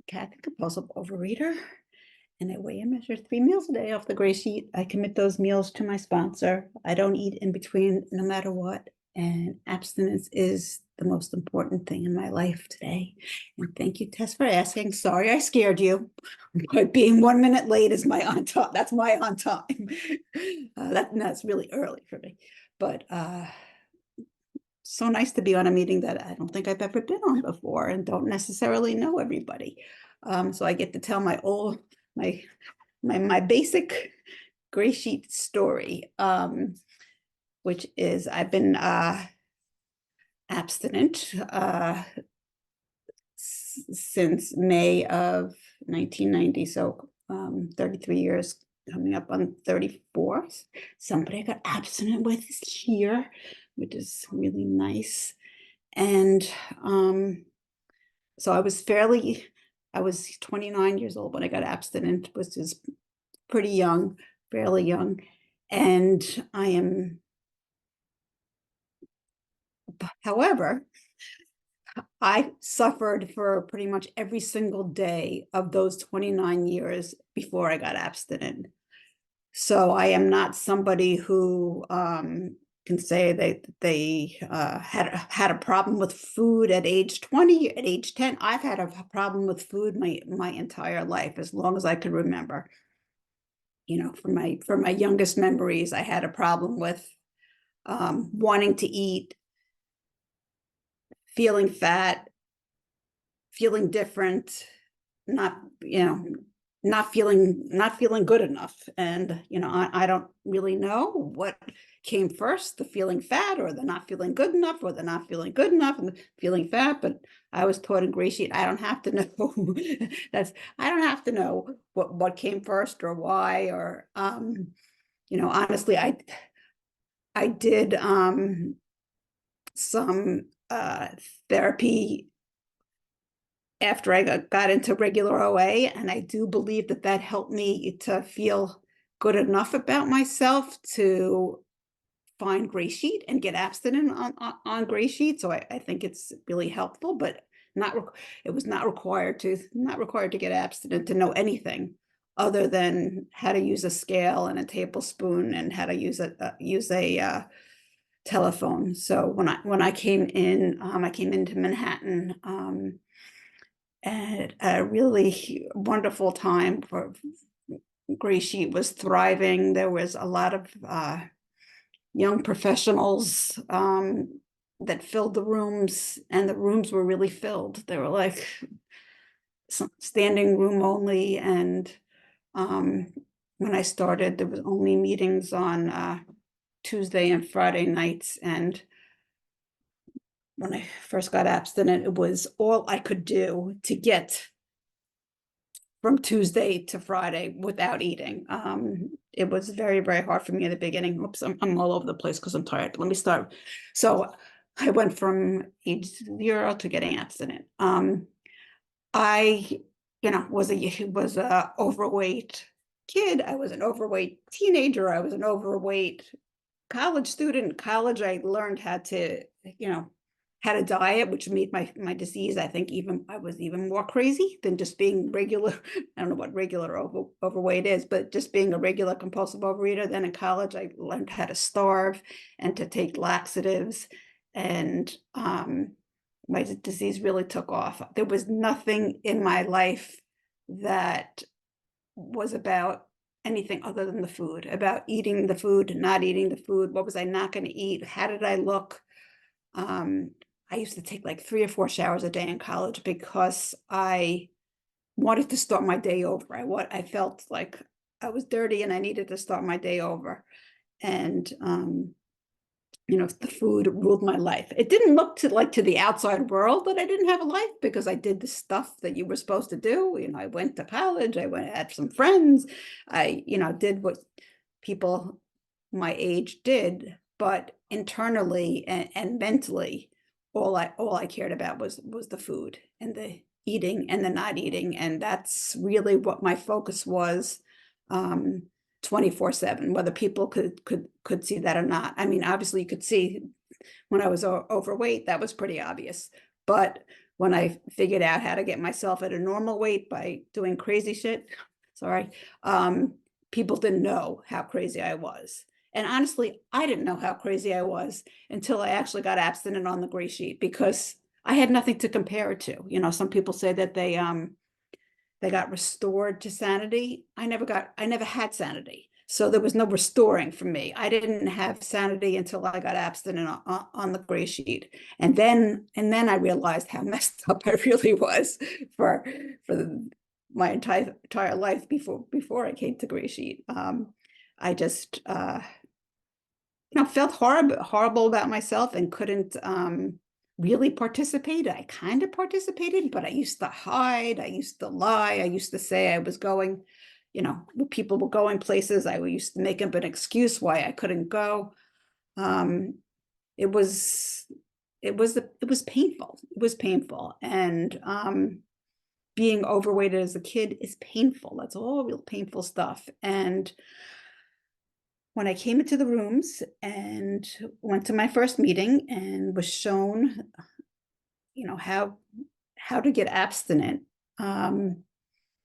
Cathy, compulsive overeater, and I weigh and measure 3 meals a day off the gray sheet. I commit those meals to my sponsor. I don't eat in between no matter what. And abstinence is the most important thing in my life today. And thank you, Tess, for asking. Sorry I scared you. But being 1 minute late is my on time. That's my on time. That's really early for me. But so nice to be on a meeting that I don't think I've ever been on before and don't necessarily know everybody. So I get to tell my basic gray sheet story, which is I've been abstinent since May of 1990. So 33 years, coming up on 34. Somebody I got abstinent with is here, which is really nice. And so I was 29 years old when I got abstinent, which is pretty young, fairly young. And however, I suffered for pretty much every single day of those 29 years before I got abstinent. So I am not somebody who can say they had a problem with food at age 20, at age 10. I've had a problem with food my entire life, as long as I could remember. You know, for my youngest memories, I had a problem with wanting to eat, feeling fat, feeling different, not feeling good enough. And I don't really know what came first, the feeling fat or the not feeling good enough, or the not feeling good enough and the feeling fat. But I was taught in Gray Sheet, I don't have to know. I don't have to know what came first or why, or honestly, I did some therapy after I got into regular OA, and I do believe that helped me to feel good enough about myself to find Gray Sheet and get abstinent on Gray Sheet. So I think it's really helpful, but it was not required to get abstinent to know anything other than how to use a scale and a tablespoon and how to use a telephone. So when I came in, I came into Manhattan at a really wonderful time. For Gray Sheet was thriving. There was a lot of young professionals that filled the rooms, and the rooms were really filled. They were like standing room only. And when I started, there was only meetings on Tuesday and Friday nights. And when I first got abstinent, it was all I could do to get from Tuesday to Friday without eating. It was very, very hard for me in the beginning. Oops, I'm all over the place because I'm tired. Let me start. So I went from age 0 to getting abstinent. I, was a overweight kid. I was an overweight teenager. I was an overweight college student. In college, I learned how to, had a diet, which made my disease, I think I was even more crazy than just being regular. I don't know what regular overweight is, but just being a regular compulsive overeater. Then in college, I learned how to starve and to take laxatives, and my disease really took off. There was nothing in my life that was about anything other than the food, about eating the food, not eating the food. What was I not going to eat? How did I look? I used to take like 3 or 4 showers a day in college because I wanted to start my day over. I felt like I was dirty and I needed to start my day over. And, the food ruled my life. It didn't look to the outside world that I didn't have a life, because I did the stuff that you were supposed to do. I went to college, I had some friends. I, did what people my age did, but internally and mentally, all I cared about was the food and the eating and the not eating. And that's really what my focus was 24/7, whether people could see that or not. I mean, obviously you could see when I was overweight, that was pretty obvious. But when I figured out how to get myself at a normal weight by doing crazy shit, sorry, people didn't know how crazy I was. And honestly, I didn't know how crazy I was until I actually got abstinent on the gray sheet, because I had nothing to compare it to. You know, some people say that they got restored to sanity. I never had sanity. So there was no restoring for me. I didn't have sanity until I got abstinent on the gray sheet. And then I realized how messed up I really was for my entire life before I came to gray sheet. I just felt horrible about myself and couldn't really participate. I kind of participated, but I used to hide. I used to lie. I used to say I was going, people were going places. I used to make up an excuse why I couldn't go. It was painful. It was painful. And being overweight as a kid is painful. That's all real painful stuff. And when I came into the rooms and went to my first meeting and was shown, how to get abstinent.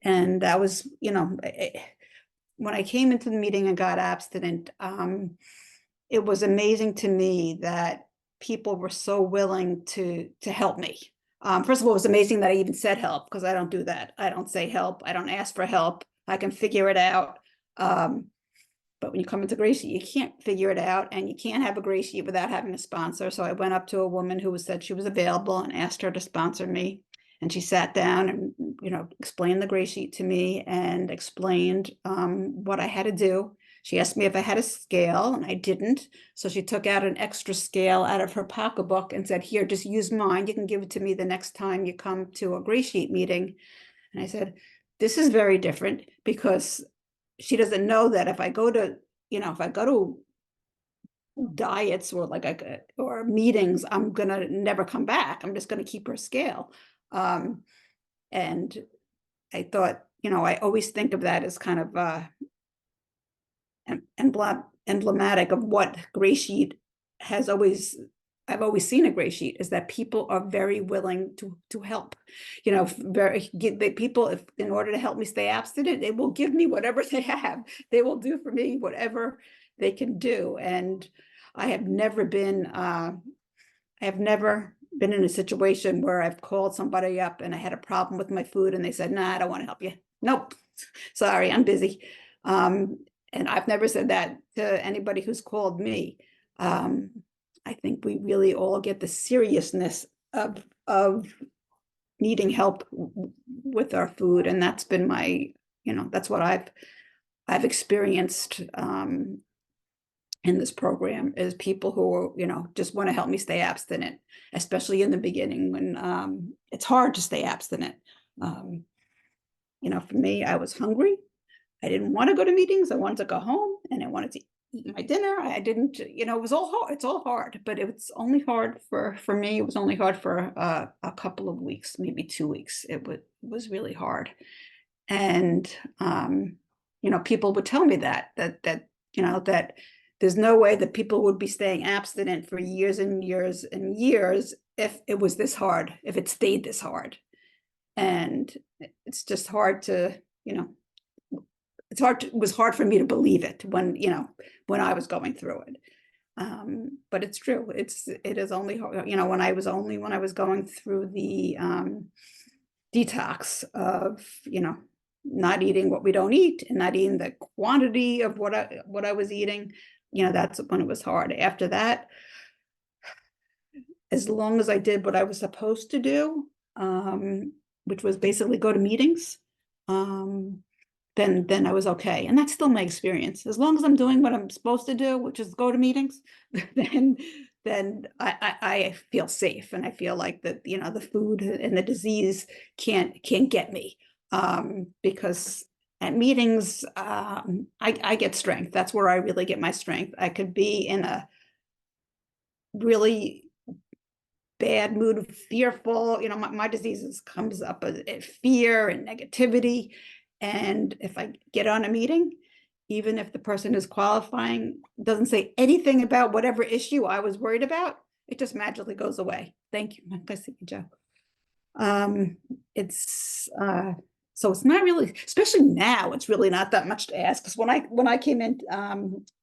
And that was, when I came into the meeting and got abstinent, it was amazing to me that people were so willing to help me. First of all, it was amazing that I even said help, because I don't do that. I don't say help. I don't ask for help. I can figure it out. But when you come into gray sheet, you can't figure it out, and you can't have a gray sheet without having a sponsor. So I went up to a woman who said she was available and asked her to sponsor me. And she sat down and, explained the gray sheet to me and explained what I had to do. She asked me if I had a scale, and I didn't. So she took out an extra scale out of her pocketbook and said, here, just use mine. You can give it to me the next time you come to a gray sheet meeting. And I said, this is very different, because she doesn't know that if I go to diets or meetings, I'm gonna never come back. I'm just gonna keep her scale. And I thought, I always think of that as kind of emblematic of what gray sheet has always. I've always seen a gray sheet is that people are very willing to help. People, if in order to help me stay abstinent, they will give me whatever they have. They will do for me whatever they can do. And I have never been in a situation where I've called somebody up and I had a problem with my food and they said, nah, I don't want to help you. Nope, sorry, I'm busy. And I've never said that to anybody who's called me. I think we really all get the seriousness of needing help with our food, and that's been my, that's what I've experienced in this program, is people who just want to help me stay abstinent, especially in the beginning when it's hard to stay abstinent. For me, I was hungry. I didn't want to go to meetings. I wanted to go home and I wanted to eat my dinner. I didn't, it was all hard. It's all hard, but it's only hard for me. It was only hard for a couple of weeks, maybe 2 weeks. It was really hard. And, people would tell me that there's no way that people would be staying abstinent for years and years and years if it was this hard, if it stayed this hard. And it's just hard to, it was hard for me to believe it when I was going through it. But it's true. It is only, when I was going through the detox of, not eating what we don't eat and not eating the quantity of what I was eating, that's when it was hard. After that, as long as I did what I was supposed to do, which was basically go to meetings, then I was okay. And that's still my experience. As long as I'm doing what I'm supposed to do, which is go to meetings, then I feel safe. And I feel like that, the food and the disease can't get me. Because at meetings, I get strength. That's where I really get my strength. I could be in a really bad mood of fearful, my diseases comes up as fear and negativity. And if I get on a meeting, even if the person is qualifying, doesn't say anything about whatever issue I was worried about, it just magically goes away. Thank you. Nice to see you, Joe. It's so it's not really, especially now, it's really not that much to ask. Because when I came in,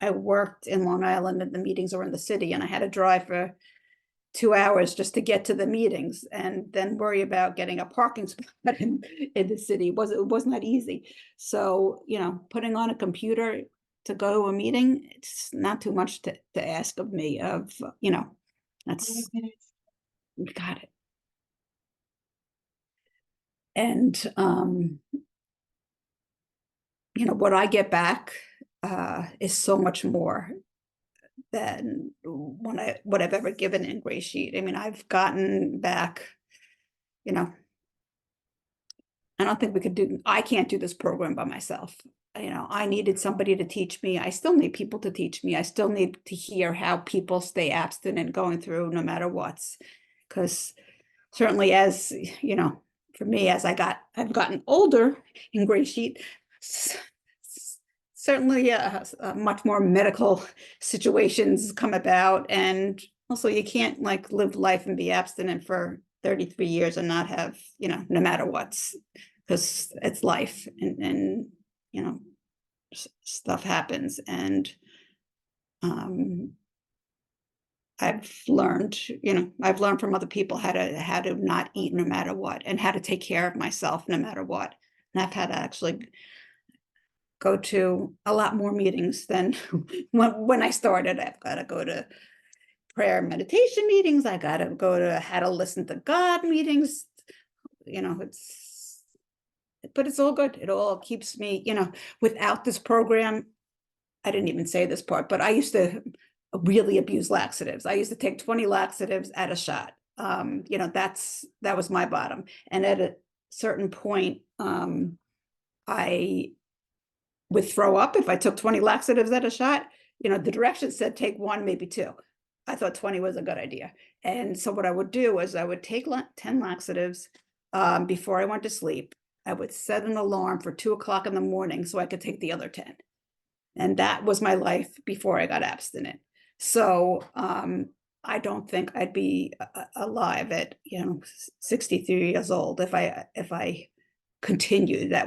I worked in Long Island and the meetings were in the city, and I had to drive for 2 hours just to get to the meetings and then worry about getting a parking spot in the city. It was not easy. So, putting on a computer to go to a meeting, it's not too much to ask of me that's, we got it. And, what I get back is so much more than what I've ever given in Gray Sheet. I mean, I've gotten back, I don't think I can't do this program by myself. I needed somebody to teach me. I still need people to teach me. I still need to hear how people stay abstinent going through no matter what's, because certainly for me, as I've gotten older in Gray Sheet, certainly much more medical situations come about. And also you can't like live life and be abstinent for 33 years and not have, no matter what's, because it's life and stuff happens. And I've learned from other people how to not eat no matter what, and how to take care of myself no matter what. And I've had to actually go to a lot more meetings than when I started. I've got to go to prayer and meditation meetings. I got to go to how to listen to God meetings. But it's all good. It all keeps me, without this program, I didn't even say this part, but I used to really abuse laxatives. I used to take 20 laxatives at a shot. That was my bottom. And at a certain point, I would throw up if I took 20 laxatives at a shot. The directions said take one, maybe two. I thought 20 was a good idea. And so what I would do is I would take 10 laxatives before I went to sleep. I would set an alarm for 2 o'clock in the morning so I could take the other 10. And that was my life before I got abstinent. So I don't think I'd be alive at 63 years old if I continued. I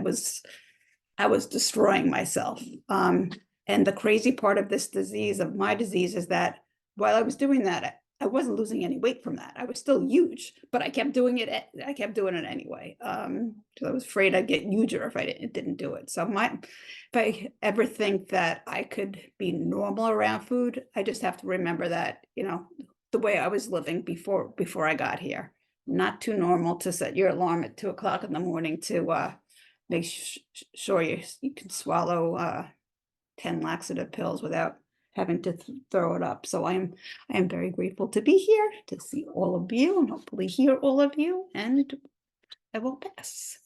was destroying myself. And the crazy part of my disease, is that while I was doing that, I wasn't losing any weight from that. I was still huge, but I kept doing it. I kept doing it anyway. So I was afraid I'd get huger if I didn't do it. So if I ever think that I could be normal around food, I just have to remember that, the way I was living before I got here. Not too normal to set your alarm at 2 o'clock in the morning to make sure you can swallow 10 laxative pills without having to throw it up. So I am very grateful to be here, to see all of you, and hopefully hear all of you, and I will pass.